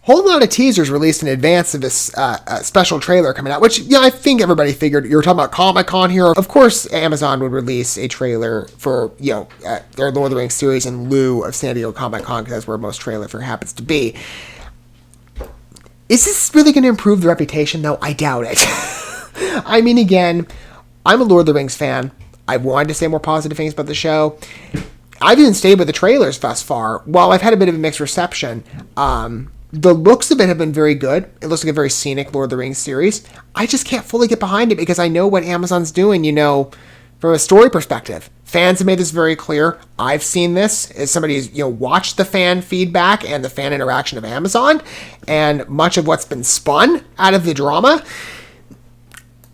Whole lot of teasers released in advance of this special trailer coming out, which, I think everybody figured. You were talking about Comic-Con here. Of course, Amazon would release a trailer for, their Lord of the Rings series in lieu of San Diego Comic-Con, because that's where most trailer for happens to be. Is this really going to improve the reputation, though? I doubt it. I mean, again, I'm a Lord of the Rings fan. I've wanted to say more positive things about the show. I've even stayed with the trailers thus far. While I've had a bit of a mixed reception, the looks of it have been very good. It looks like a very scenic Lord of the Rings series. I just can't fully get behind it because I know what Amazon's doing, from a story perspective. Fans have made this very clear. I've seen this as somebody who's, watched the fan feedback and the fan interaction of Amazon, and much of what's been spun out of the drama.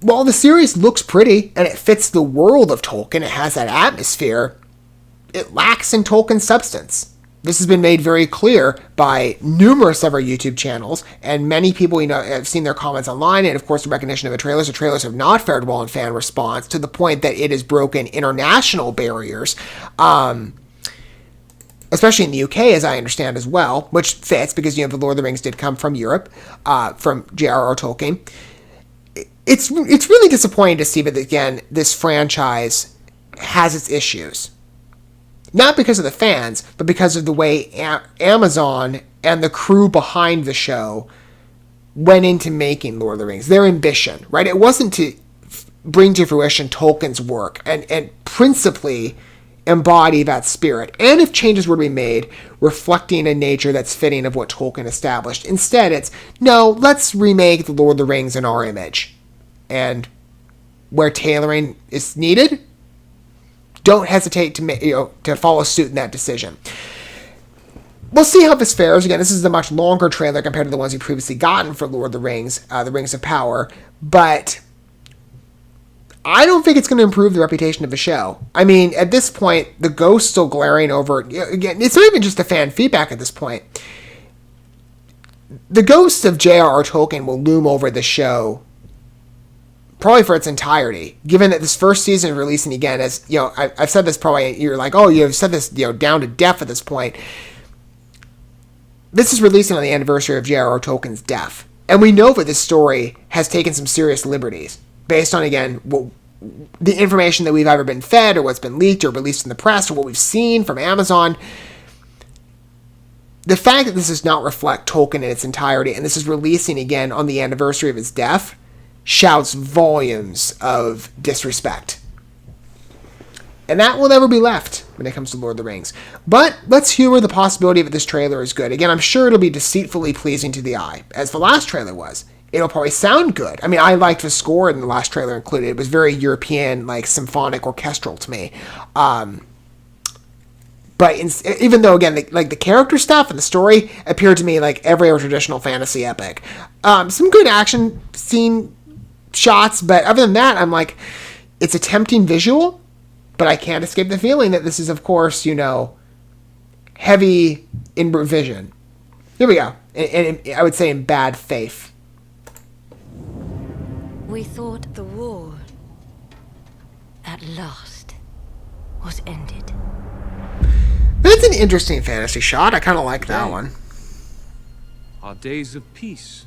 While the series looks pretty and it fits the world of Tolkien, it has that atmosphere, it lacks in Tolkien substance. This has been made very clear by numerous of our YouTube channels, and many people, have seen their comments online, and of course the recognition of the trailers. The trailers have not fared well in fan response, to the point that it has broken international barriers, especially in the UK, as I understand as well, which fits because, the Lord of the Rings did come from Europe, from J.R.R. Tolkien. It's really disappointing to see that, again, this franchise has its issues. Not because of the fans, but because of the way Amazon and the crew behind the show went into making Lord of the Rings. Their ambition, right? It wasn't to bring to fruition Tolkien's work and principally embody that spirit. And if changes were to be made, reflecting a nature that's fitting of what Tolkien established. Instead, it's, no, let's remake the Lord of the Rings in our image. And where tailoring is needed, don't hesitate to follow suit in that decision. We'll see how this fares. Again, this is a much longer trailer compared to the ones we've previously gotten for Lord of the Rings, the Rings of Power. But I don't think it's going to improve the reputation of the show. I mean, at this point, the ghost's still glaring over. Again, it's not even just the fan feedback at this point. The ghost of J.R.R. Tolkien will loom over the show probably for its entirety, given that this first season is releasing again, as, I've said this probably, you're like, oh, you've said this, down to death at this point. This is releasing on the anniversary of J.R.R. Tolkien's death. And we know that this story has taken some serious liberties, based on, again, the information that we've either been fed, or what's been leaked, or released in the press, or what we've seen from Amazon. The fact that this does not reflect Tolkien in its entirety, and this is releasing again on the anniversary of his death, shouts volumes of disrespect. And that will never be left when it comes to Lord of the Rings. But let's humor the possibility that this trailer is good. Again, I'm sure it'll be deceitfully pleasing to the eye, as the last trailer was. It'll probably sound good. I mean, I liked the score in the last trailer included. It was very European, symphonic, orchestral to me. But even though, again, the character stuff and the story appeared to me like every other traditional fantasy epic. Some good action scene shots, but other than that, I'm like, it's a tempting visual, but I can't escape the feeling that this is, of course, heavy in revision. Here we go. And I would say in bad faith. We thought the war, at last, was ended. That's an interesting fantasy shot. I kind of like that one. Our days of peace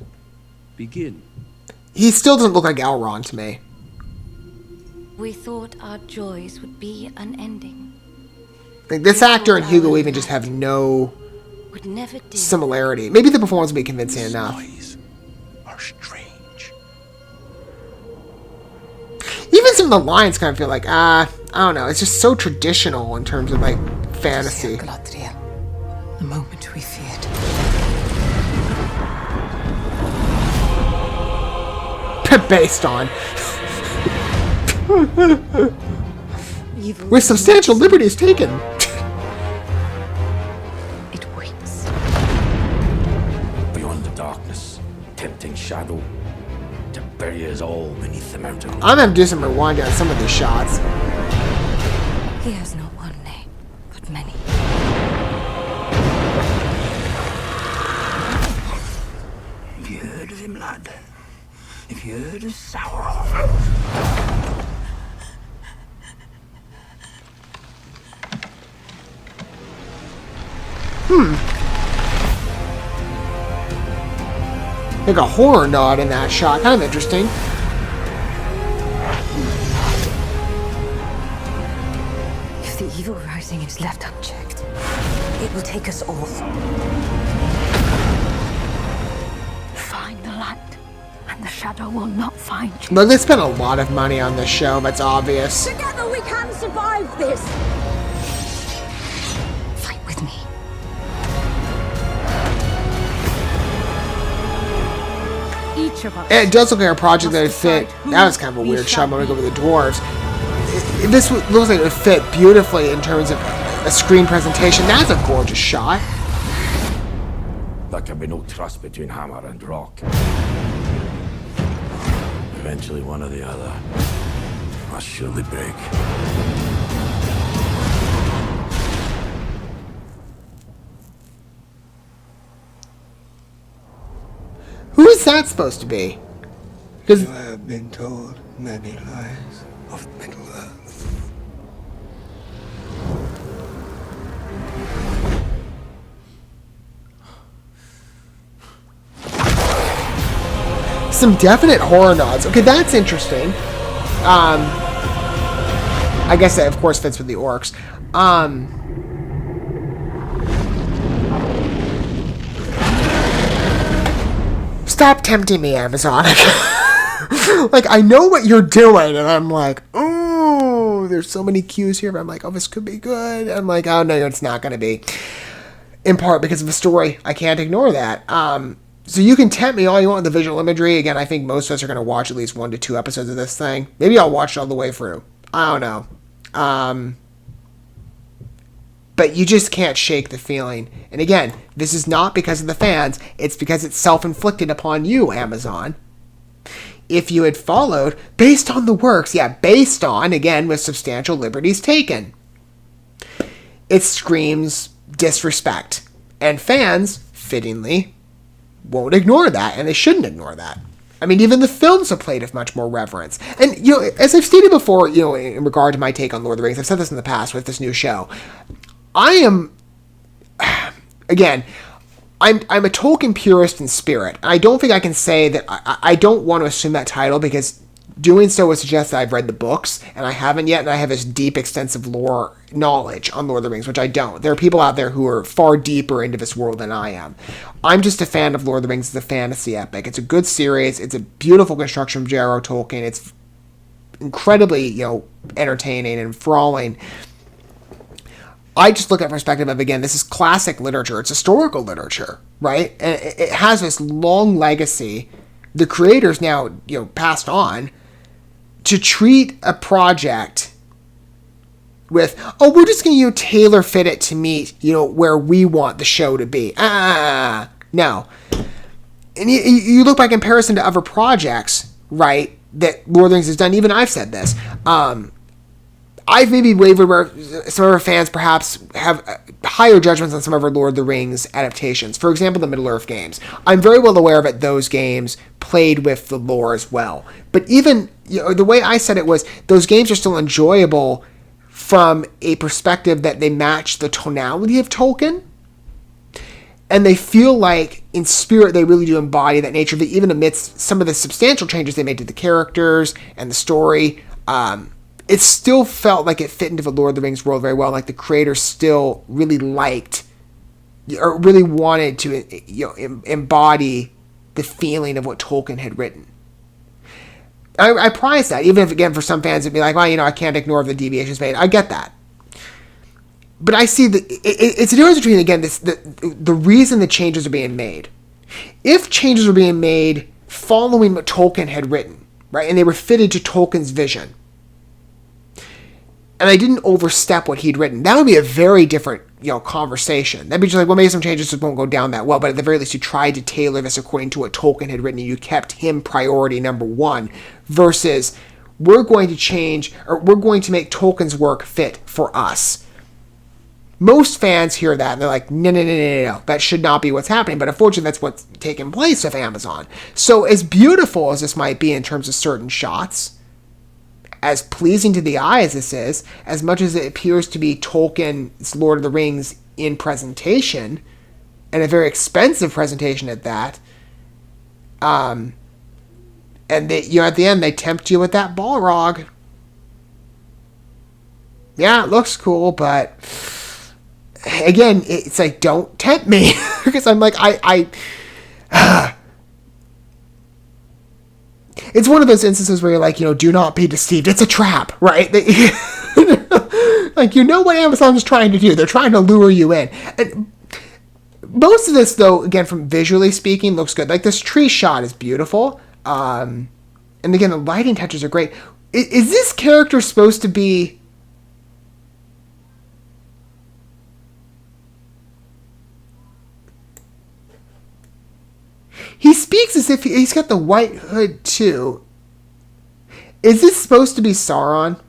begin. He still doesn't look like Elrond to me. We thought our joys would be unending. This actor and Hugo Weaving just have no similarity. Maybe the performance will be convincing enough. Are strange. Even some of the lines kind of feel like, I don't know. It's just so traditional in terms of fantasy. The moment we feared. Based on. With substantial liberties taken. It waits. Beyond the darkness, tempting shadow, to bury us all beneath the mountain. I'm gonna have to do some rewind on some of these shots. He has not one name, but many. Have you heard of him, lad? Have you heard of Sauron? Like a horror nod in that shot. Kind of interesting. If the evil rising is left unchecked, it will take us all. Find the light, and the shadow will not find you. Look, they spent a lot of money on this show, that's obvious. Together we can survive this! Fight with me. Each of us. And it does look like a project that would fit. That was kind of a weird shot when we go with the dwarves. This looks like it would fit beautifully in terms of a screen presentation. That's a gorgeous shot. There can be no trust between hammer and rock. Eventually, one or the other must surely break. Who is that supposed to be? Because You have been told many lies of Middle-earth. some definite horror nods. Okay, that's interesting. I guess that, of course, fits with the orcs. Stop tempting me, Amazon. Like, I know what you're doing, and I'm like, oh, there's so many cues here, but I'm like, oh, this could be good. I'm like, oh, no, it's not going to be. In part because of the story. I can't ignore that. So you can tempt me all you want with the visual imagery. Again, I think most of us are going to watch at least 1 to 2 episodes of this thing. Maybe I'll watch it all the way through. I don't know. But you just can't shake the feeling. And again, this is not because of the fans. It's because it's self-inflicted upon you, Amazon. If you had followed, based on the works, based on, again, with substantial liberties taken. It screams disrespect. And fans, fittingly, won't ignore that, and they shouldn't ignore that. I mean, even the films are played with much more reverence. And, you know, as I've stated before, you know, in regard to my take on Lord of the Rings, I've said this in the past with this new show. I am, again, I'm a Tolkien purist in spirit. I don't think I can say that I don't want to assume that title, because doing so would suggest that I've read the books, and I haven't yet, and I have this deep, extensive lore knowledge on Lord of the Rings, which I don't. There are people out there who are far deeper into this world than I am. I'm just a fan of Lord of the Rings as a fantasy epic. It's a good series. It's a beautiful construction from J.R.R. Tolkien. It's incredibly, you know, entertaining and enthralling. I just look at perspective of, again, this is classic literature. It's historical literature, right? And it has this long legacy. The creators now, you know, passed on to treat a project with, oh, we're just going to, you know, tailor fit it to meet, you know, where we want the show to be. No. And you look by comparison to other projects, right, that Lord of the Rings has done. Even I've said this. I've maybe wavered where some of our fans perhaps have higher judgments on some of our Lord of the Rings adaptations. For example, the Middle-earth games. I'm very well aware that those games played with the lore as well. But even, you know, the way I said it was, those games are still enjoyable from a perspective that they match the tonality of Tolkien. And they feel like, in spirit, they really do embody that nature, that even amidst some of the substantial changes they made to the characters and the story, it still felt like it fit into the Lord of the Rings world very well. Like the creators still really liked, or really wanted to, you know, embody the feeling of what Tolkien had written. I prize that, even if, again, for some fans it'd be like, well, you know, I can't ignore the deviations made. I get that. But I see that it's a difference between, again, the reason the changes are being made. If changes were being made following what Tolkien had written, right, and they were fitted to Tolkien's vision, and I didn't overstep what he'd written, that would be a very different, you know, conversation. That'd be just like, well, maybe some changes just won't go down that well, but at the very least you tried to tailor this according to what Tolkien had written, and you kept him priority number one, versus we're going to change, or we're going to make Tolkien's work fit for us. Most fans hear that and they're like, no, that should not be what's happening. But unfortunately, that's what's taking place with Amazon. So as beautiful as this might be in terms of certain shots, as pleasing to the eye as this is, as much as it appears to be Tolkien's Lord of the Rings in presentation, and a very expensive presentation at that. And they, at the end, they tempt you with that Balrog. Yeah, it looks cool, but again, it's like, don't tempt me. Because I'm like, it's one of those instances where you're like, do not be deceived. It's a trap, right? Like, what Amazon's trying to do. They're trying to lure you in. And most of this, though, again, from visually speaking, looks good. Like, this tree shot is beautiful. And again, the lighting touches are great. Is this character supposed to be... He speaks as if he's got the white hood, too. Is this supposed to be Sauron?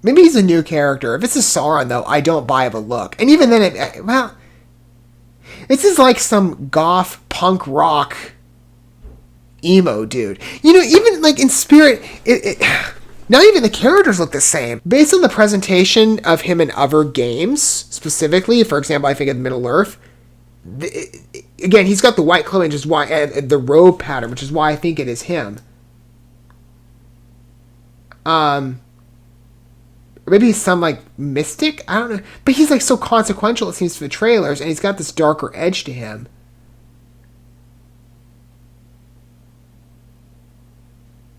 Maybe he's a new character. If it's a Sauron, though, I don't buy the look. And even then, this is like some goth punk rock emo dude. Even like in spirit, not even the characters look the same. Based on the presentation of him in other games, specifically, for example, I think of Middle-earth, again, he's got the white clothing, which is why, and the robe pattern, which is why I think it is him. Maybe he's some, like, mystic? I don't know. But he's, like, so consequential, it seems, for the trailers, and he's got this darker edge to him.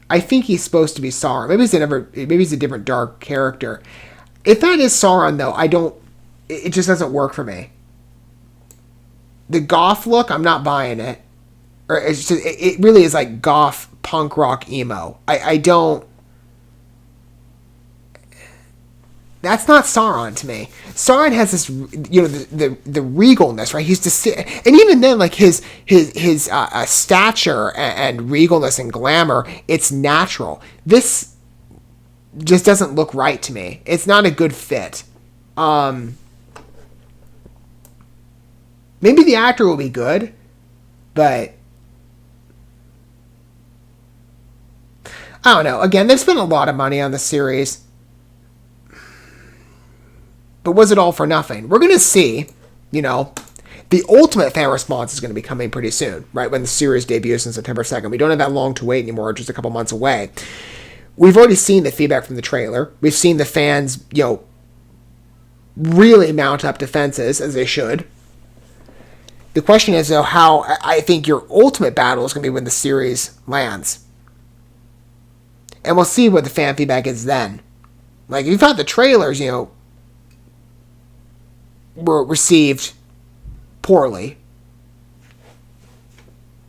I think he's supposed to be Sauron. Maybe he's a different dark character. If that is Sauron, though, it just doesn't work for me. The goth look, I'm not buying it. Or it's just, it really is like goth punk rock emo. I don't... That's not Sauron to me. Sauron has this, the regalness, right? He's just, and even then, like his stature and regalness and glamour, it's natural. This just doesn't look right to me. It's not a good fit. Maybe the actor will be good, but I don't know. Again, they've spent a lot of money on the series. But was it all for nothing? We're going to see, the ultimate fan response is going to be coming pretty soon, right? When the series debuts on September 2nd. We don't have that long to wait anymore, just a couple months away. We've already seen the feedback from the trailer. We've seen the fans, really mount up defenses, as they should. The question is, though, how I think your ultimate battle is going to be when the series lands. And we'll see what the fan feedback is then. Like, if you thought the trailers, were received poorly,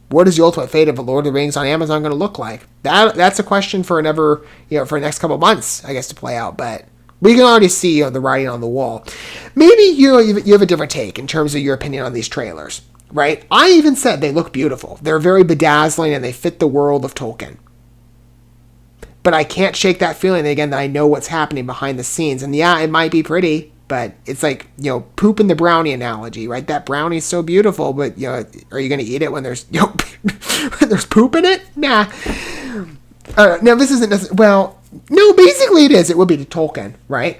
what is the ultimate fate of The Lord of the Rings on Amazon going to look like? That's a question for another, for the next couple of months, I guess, to play out. But we can already see the writing on the wall. Maybe you have a different take in terms of your opinion on these trailers, right? I even said they look beautiful. They're very bedazzling and they fit the world of Tolkien. But I can't shake that feeling again that I know what's happening behind the scenes. And yeah, it might be pretty, but it's like, poop in the brownie analogy, right? That brownie's so beautiful, but, are you going to eat it when there's, when there's poop in it? Nah. Now, this isn't necessarily, well, no, basically it is. It would be to Tolkien, right?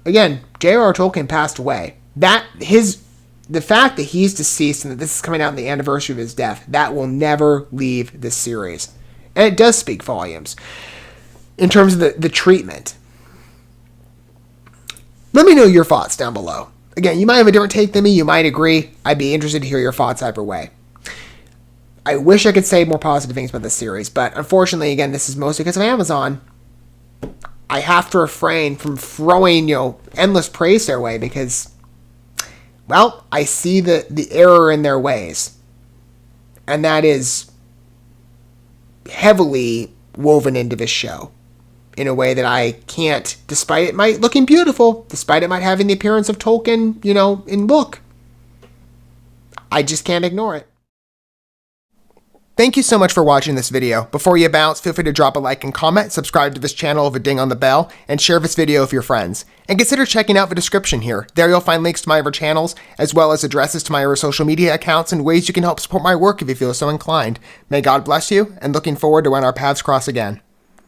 Again, J.R.R. Tolkien passed away. The fact that he's deceased and that this is coming out on the anniversary of his death, that will never leave this series. And it does speak volumes in terms of the treatment. Let me know your thoughts down below. Again, you might have a different take than me. You might agree. I'd be interested to hear your thoughts either way. I wish I could say more positive things about this series, but unfortunately, again, this is mostly because of Amazon. I have to refrain from throwing, endless praise their way because, well, I see the error in their ways. And that is heavily woven into this show in a way that I can't, despite it might looking beautiful, despite it might having the appearance of Tolkien, in look. I just can't ignore it. Thank you so much for watching this video. Before you bounce, feel free to drop a like and comment, subscribe to this channel with a ding on the bell, and share this video with your friends. And consider checking out the description here. There you'll find links to my other channels, as well as addresses to my other social media accounts and ways you can help support my work if you feel so inclined. May God bless you, and looking forward to when our paths cross again.